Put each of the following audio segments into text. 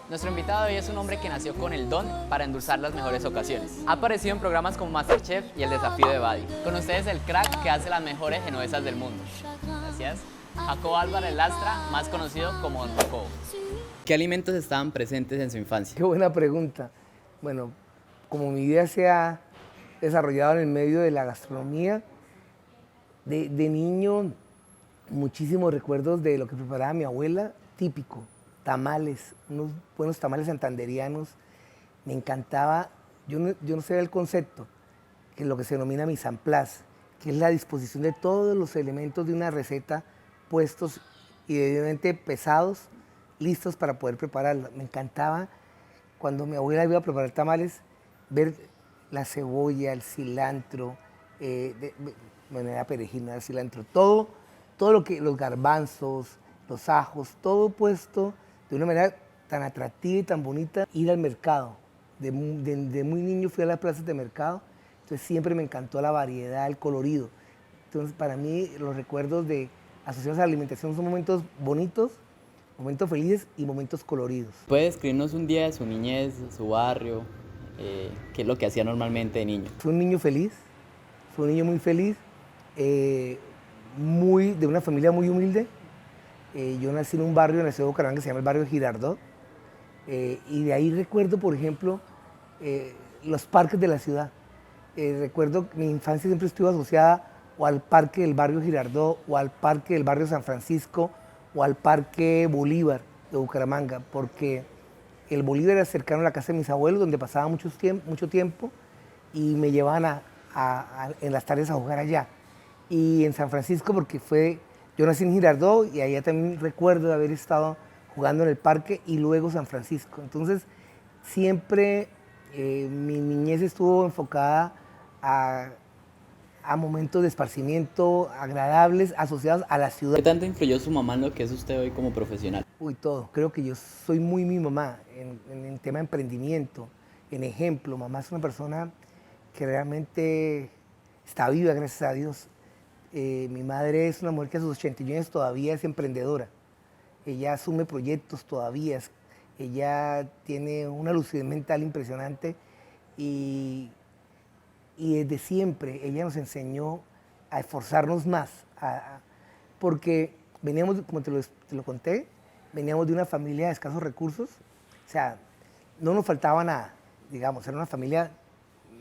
Nuestro invitado de hoy es un hombre que nació con el don para endulzar las mejores ocasiones. Ha aparecido en programas como MasterChef y El Desafío de Buddy. Con ustedes el crack que hace las mejores genovesas del mundo. Gracias. Jacobo Álvarez Lastra, más conocido como Don Jacobo. ¿Qué alimentos estaban presentes en su infancia? Qué buena pregunta. Bueno, como mi vida se ha desarrollado en el medio de la gastronomía, de niño, muchísimos recuerdos de lo que preparaba mi abuela, típico, tamales, unos buenos tamales santanderianos. Me encantaba, yo no sé el concepto, que es lo que se denomina mise en place, que es la disposición de todos los elementos de una receta puestos y debidamente pesados, listos para poder prepararla. Me encantaba cuando mi abuela iba a preparar tamales, ver la cebolla, el cilantro, bueno, era perejil, no era cilantro, todo lo que, los garbanzos, los ajos, todo puesto de una manera tan atractiva y tan bonita. Ir al mercado, de muy niño fui a las plazas de mercado, entonces siempre me encantó la variedad, el colorido. Entonces para mí los recuerdos asociados a la alimentación son momentos bonitos, momentos felices y momentos coloridos. ¿Puede describirnos un día de su niñez, de su barrio? ¿Qué es lo que hacía normalmente de niño? Fui un niño feliz, fui un niño muy feliz, de una familia muy humilde. Yo nací en un barrio en la ciudad de Bucaramanga que se llama el barrio Girardot, y de ahí recuerdo, por ejemplo, los parques de la ciudad. Recuerdo que mi infancia siempre estuvo asociada o al parque del barrio Girardot, o al parque del barrio San Francisco, o al parque Bolívar de Bucaramanga, porque el Bolívar era cercano a la casa de mis abuelos, donde pasaba mucho tiempo, y me llevaban en las tardes a jugar allá. Y en San Francisco, porque yo nací en Girardot, y allá también recuerdo de haber estado jugando en el parque, y luego San Francisco. Entonces, siempre mi niñez estuvo enfocada a momentos de esparcimiento agradables asociados a la ciudad. ¿Qué tanto influyó su mamá en lo que es usted hoy como profesional? Uy, todo. Creo que yo soy muy mi mamá en el tema de emprendimiento. En ejemplo, mamá es una persona que realmente está viva, gracias a Dios. Mi madre es una mujer que a sus 81 años todavía es emprendedora. Ella asume proyectos todavía. Ella tiene una lucidez mental impresionante y desde siempre ella nos enseñó a esforzarnos más, porque veníamos, como te lo conté, veníamos de una familia de escasos recursos, o sea, no nos faltaba nada, digamos, era una familia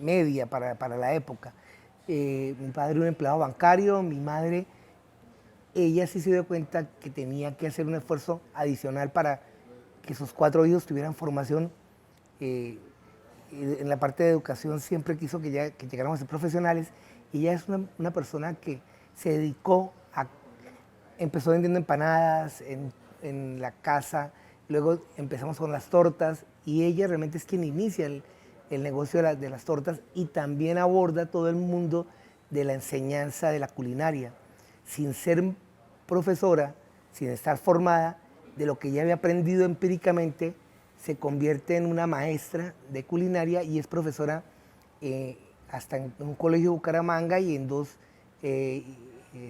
media para la época. Mi padre era un empleado bancario, mi madre, ella sí se dio cuenta que tenía que hacer un esfuerzo adicional para que sus 4 hijos tuvieran formación. En la parte de educación siempre quiso que llegáramos a ser profesionales, y ella es una persona que se dedicó empezó vendiendo empanadas en la casa, luego empezamos con las tortas, y ella realmente es quien inicia el negocio de las tortas, y también aborda todo el mundo de la enseñanza de la culinaria, sin ser profesora, sin estar formada, de lo que ella había aprendido empíricamente, se convierte en una maestra de culinaria y es profesora hasta en un colegio de Bucaramanga y en 2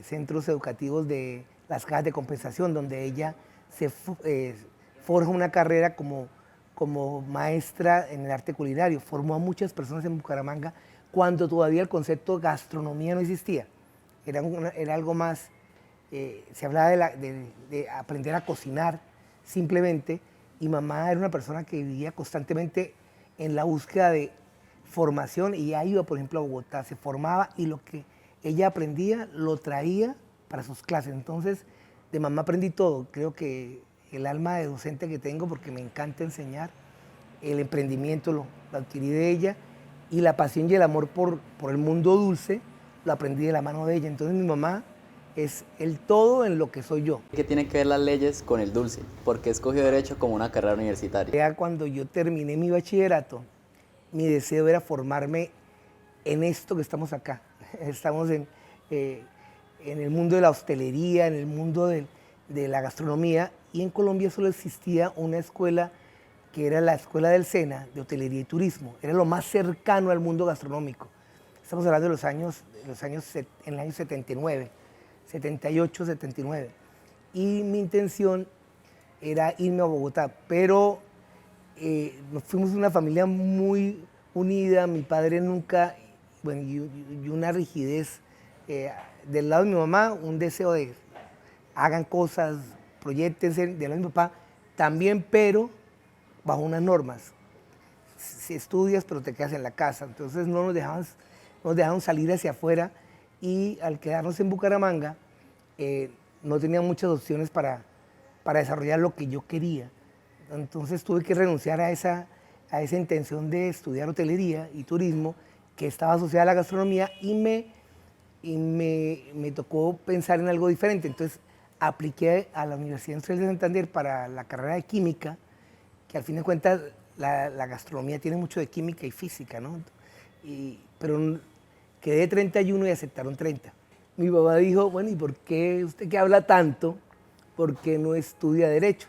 centros educativos de las cajas de compensación, donde ella se forja una carrera como maestra en el arte culinario. Formó a muchas personas en Bucaramanga cuando todavía el concepto gastronomía no existía. Era algo más, se hablaba de aprender a cocinar simplemente, y mamá era una persona que vivía constantemente en la búsqueda de formación, y ella iba, por ejemplo, a Bogotá, se formaba, y lo que ella aprendía lo traía para sus clases. Entonces, de mamá aprendí todo. Creo que el alma de docente que tengo, porque me encanta enseñar, el emprendimiento lo adquirí de ella, y la pasión y el amor por el mundo dulce lo aprendí de la mano de ella. Entonces mi mamá es el todo en lo que soy yo. ¿Qué tienen que ver las leyes con el dulce? ¿Por qué escogió Derecho como una carrera universitaria? Ya cuando yo terminé mi bachillerato, mi deseo era formarme en esto que estamos acá. Estamos en el mundo de la hostelería, en el mundo de la gastronomía, y en Colombia solo existía una escuela que era la Escuela del SENA de Hotelería y Turismo. Era lo más cercano al mundo gastronómico. Estamos hablando de en el año 79, 78, 79. Y mi intención era irme a Bogotá, pero nos fuimos una familia muy unida, mi padre nunca, bueno, y una rigidez. Del lado de mi mamá, un deseo de hagan cosas, proyectense, del lado de mi papá también, pero bajo unas normas. Si estudias, pero te quedas en la casa. Entonces no nos dejaban salir hacia afuera, y al quedarnos en Bucaramanga, no tenía muchas opciones para desarrollar lo que yo quería. Entonces tuve que renunciar a esa intención de estudiar hotelería y turismo que estaba asociada a la gastronomía, y me tocó pensar en algo diferente. Entonces apliqué a la Universidad Industrial de Santander para la carrera de química, que al fin de cuentas la gastronomía tiene mucho de química y física, ¿no? Pero quedé 31 y aceptaron 30. Mi papá dijo, bueno, ¿y por qué usted que habla tanto, por qué no estudia Derecho?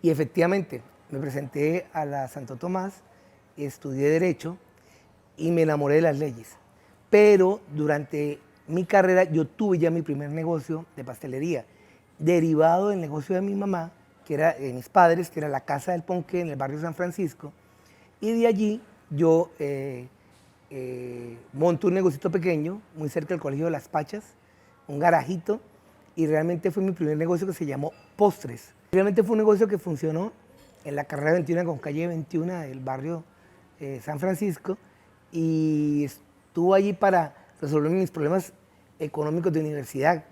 Y efectivamente, me presenté a la Santo Tomás, estudié Derecho y me enamoré de las leyes. Pero durante mi carrera yo tuve ya mi primer negocio de pastelería, derivado del negocio de mi mamá, que era de mis padres, que era la Casa del Ponqué en el barrio San Francisco. Y de allí yo monté un negocito pequeño, muy cerca del Colegio de las Pachas, un garajito, y realmente fue mi primer negocio, que se llamó Postres. Realmente fue un negocio que funcionó en la carrera 21 con calle 21 del barrio San Francisco, y estuvo allí para resolver mis problemas económicos de universidad.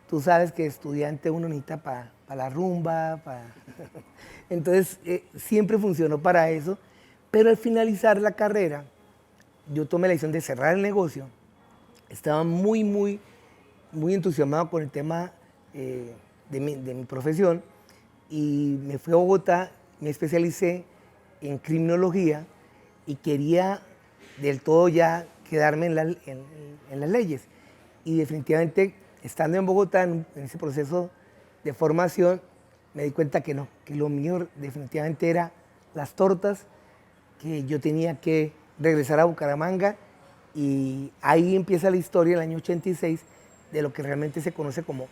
Tú sabes que estudiante uno necesita para la rumba, entonces siempre funcionó para eso, pero al finalizar la carrera yo tomé la decisión de cerrar el negocio. Estaba muy entusiasmado con el tema de mi profesión, y me fui a Bogotá, me especialicé en criminología y quería del todo ya quedarme en las leyes. Y definitivamente, estando en Bogotá, en ese proceso de formación, me di cuenta que no, que lo mío definitivamente era las tortas, que yo tenía que regresar a Bucaramanga, y ahí empieza la historia, el año 86, de lo que realmente se conoce como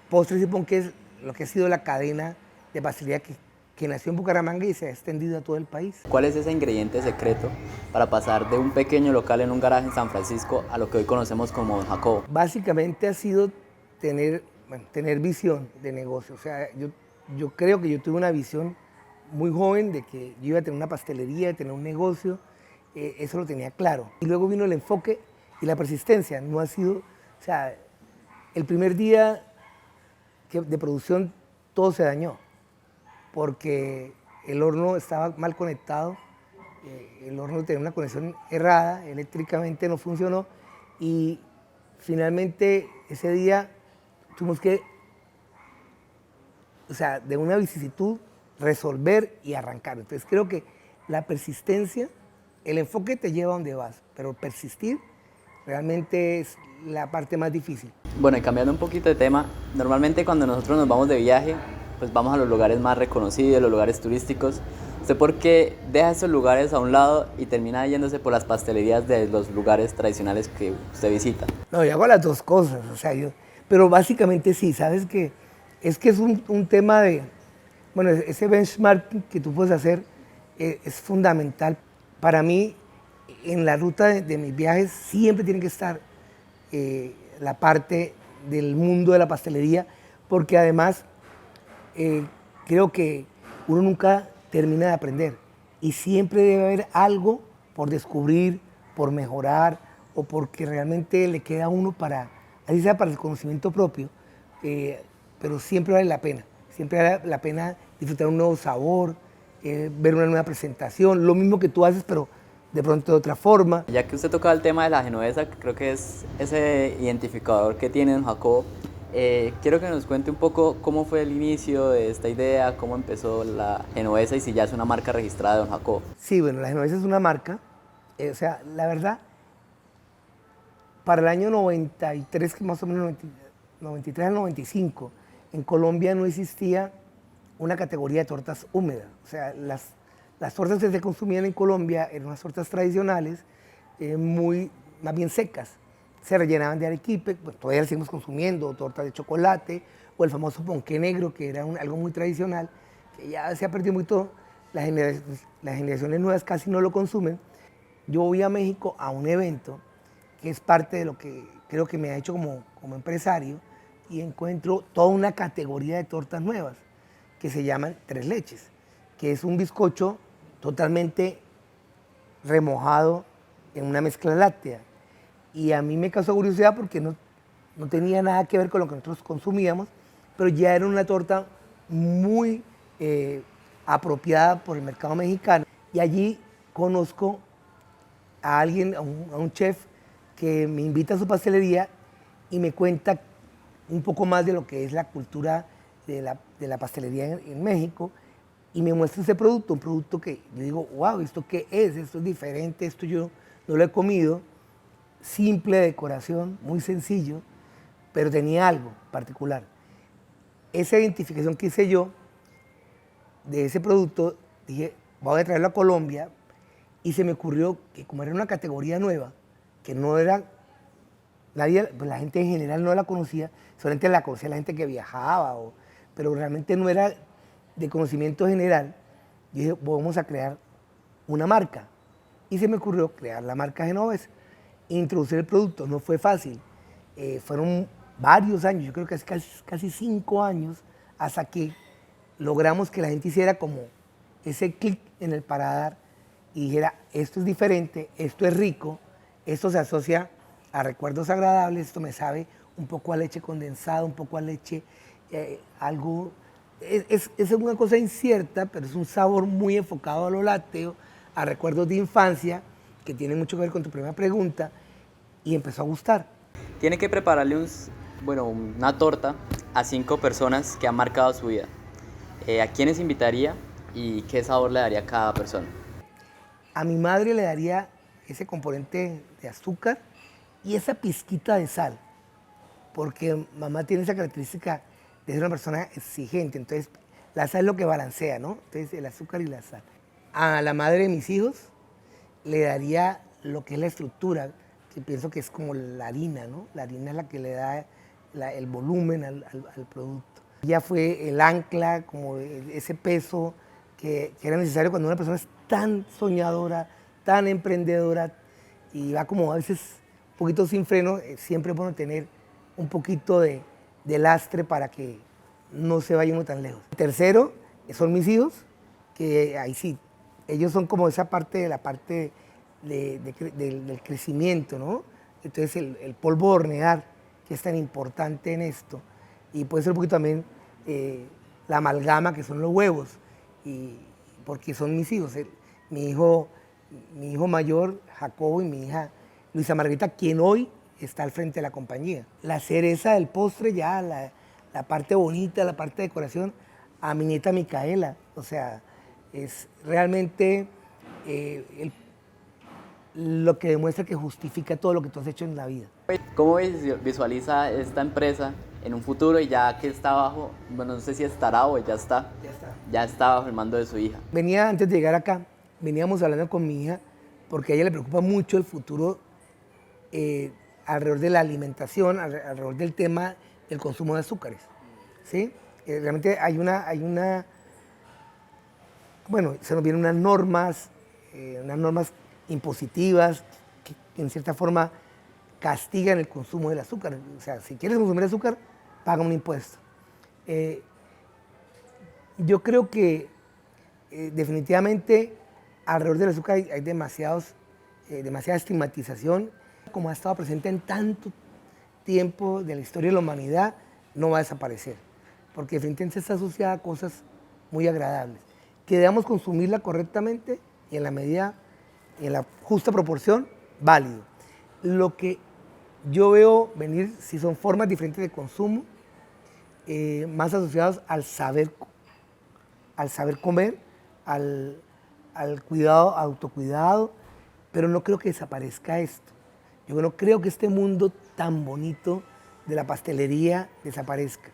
Postres y Ponqués, lo que ha sido la cadena de pastelería que nació en Bucaramanga y se ha extendido a todo el país. ¿Cuál es ese ingrediente secreto para pasar de un pequeño local en un garaje en San Francisco a lo que hoy conocemos como Don Jacobo? Básicamente ha sido tener visión de negocio. O sea, yo creo que yo tuve una visión muy joven de que yo iba a tener una pastelería, de tener un negocio, eso lo tenía claro. Y luego vino el enfoque y la persistencia. No ha sido, o sea, el primer día de producción todo se dañó, porque el horno estaba mal conectado, el horno tenía una conexión errada, eléctricamente no funcionó, y finalmente ese día tuvimos que, o sea, de una vicisitud, resolver y arrancar. Entonces creo que la persistencia, el enfoque te lleva a donde vas, pero persistir realmente es la parte más difícil. Bueno, y cambiando un poquito de tema, normalmente cuando nosotros nos vamos de viaje, pues vamos a los lugares más reconocidos, los lugares turísticos. ¿Usted por qué deja esos lugares a un lado y termina yéndose por las pastelerías de los lugares tradicionales que usted visita? No, yo hago las dos cosas, o sea, pero básicamente sí, sabes que es un tema de, bueno, ese benchmark que tú puedes hacer es fundamental. Para mí, en la ruta de mis viajes siempre tiene que estar la parte del mundo de la pastelería, porque además creo que uno nunca termina de aprender y siempre debe haber algo por descubrir, por mejorar, o porque realmente le queda a uno así sea para el conocimiento propio, pero siempre vale la pena. Siempre vale la pena disfrutar un nuevo sabor, ver una nueva presentación, lo mismo que tú haces, pero de pronto de otra forma. Ya que usted tocaba el tema de la genovesa, creo que es ese identificador que tiene Don Jacobo, quiero que nos cuente un poco cómo fue el inicio de esta idea, cómo empezó la genovesa y si ya es una marca registrada de Don Jacobo. Sí, bueno, la genovesa es una marca, o sea, la verdad, para el año 93, más o menos 93 al 95, en Colombia no existía una categoría de tortas húmedas. O sea, las tortas que se consumían en Colombia eran unas tortas tradicionales, más bien secas. Se rellenaban de arequipe, pues todavía las seguimos consumiendo, tortas de chocolate, o el famoso ponqué negro, que era algo muy tradicional, que ya se ha perdido mucho, las generaciones nuevas casi no lo consumen. Yo voy a México a un evento que es parte de lo que creo que me ha hecho como empresario y encuentro toda una categoría de tortas nuevas que se llaman tres leches, que es un bizcocho totalmente remojado en una mezcla láctea. Y a mí me causó curiosidad porque no tenía nada que ver con lo que nosotros consumíamos, pero ya era una torta muy apropiada por el mercado mexicano. Y allí conozco a alguien, a un chef, que me invita a su pastelería y me cuenta un poco más de lo que es la cultura de la pastelería en México y me muestra ese producto, un producto que yo digo, wow, ¿esto qué es? Esto es diferente, esto yo no lo he comido. Simple decoración, muy sencillo, pero tenía algo particular. Esa identificación que hice yo de ese producto, dije, voy a traerlo a Colombia y se me ocurrió que como era una categoría nueva, que no era, nadie, pues la gente en general no la conocía, solamente la conocía la gente que viajaba, pero realmente no era de conocimiento general. Yo dije, vamos a crear una marca. Y se me ocurrió crear la marca Genovesa. Introducir el producto no fue fácil, fueron varios años, yo creo que casi 5 años, hasta que logramos que la gente hiciera como ese clic en el paladar y dijera, esto es diferente, esto es rico, esto se asocia a recuerdos agradables, esto me sabe un poco a leche condensada, un poco a leche, algo, es una cosa incierta, pero es un sabor muy enfocado a lo lácteo, a recuerdos de infancia, que tiene mucho que ver con tu primera pregunta, y empezó a gustar. Tiene que prepararle una torta a 5 personas que han marcado su vida. ¿A quiénes invitaría y qué sabor le daría a cada persona? A mi madre le daría ese componente de azúcar y esa pizquita de sal, porque mamá tiene esa característica de ser una persona exigente, entonces la sal es lo que balancea, ¿no? Entonces el azúcar y la sal. A la madre de mis hijos le daría lo que es la estructura, que pienso que es como la harina, ¿no? La harina es la que le da el volumen al producto. Ella fue el ancla, como ese peso que era necesario cuando una persona es tan soñadora, tan emprendedora y va como a veces un poquito sin freno, siempre es bueno tener un poquito de lastre para que no se vaya uno tan lejos. Tercero, son mis hijos, que ahí sí, ellos son como esa parte de la parte del crecimiento, ¿no? Entonces el polvo de hornear, que es tan importante en esto, y puede ser un poquito también la amalgama, que son los huevos, porque son mis hijos, mi hijo mayor, Jacobo, y mi hija Luisa Margarita, quien hoy está al frente de la compañía. La cereza del postre, ya la parte bonita, la parte de decoración, a mi nieta Micaela, o sea, es realmente lo que demuestra que justifica todo lo que tú has hecho en la vida. ¿Cómo visualiza esta empresa en un futuro y ya que está bajo, bueno, no sé si estará o ya está? Ya está bajo el mando de su hija. Antes de llegar acá, veníamos hablando con mi hija porque a ella le preocupa mucho el futuro alrededor de la alimentación, alrededor del tema del consumo de azúcares, ¿sí? Realmente bueno, se nos vienen unas normas impositivas que en cierta forma castigan el consumo del azúcar. O sea, si quieres consumir azúcar, paga un impuesto. Yo creo que definitivamente alrededor del azúcar hay demasiada estigmatización. Como ha estado presente en tanto tiempo de la historia de la humanidad, no va a desaparecer, porque definitivamente está asociada a cosas muy agradables. Que debamos consumirla correctamente y en la medida, en la justa proporción, válido. Lo que yo veo venir, si son formas diferentes de consumo, más asociadas al saber comer, al cuidado, autocuidado, pero no creo que desaparezca esto. Yo no creo que este mundo tan bonito de la pastelería desaparezca.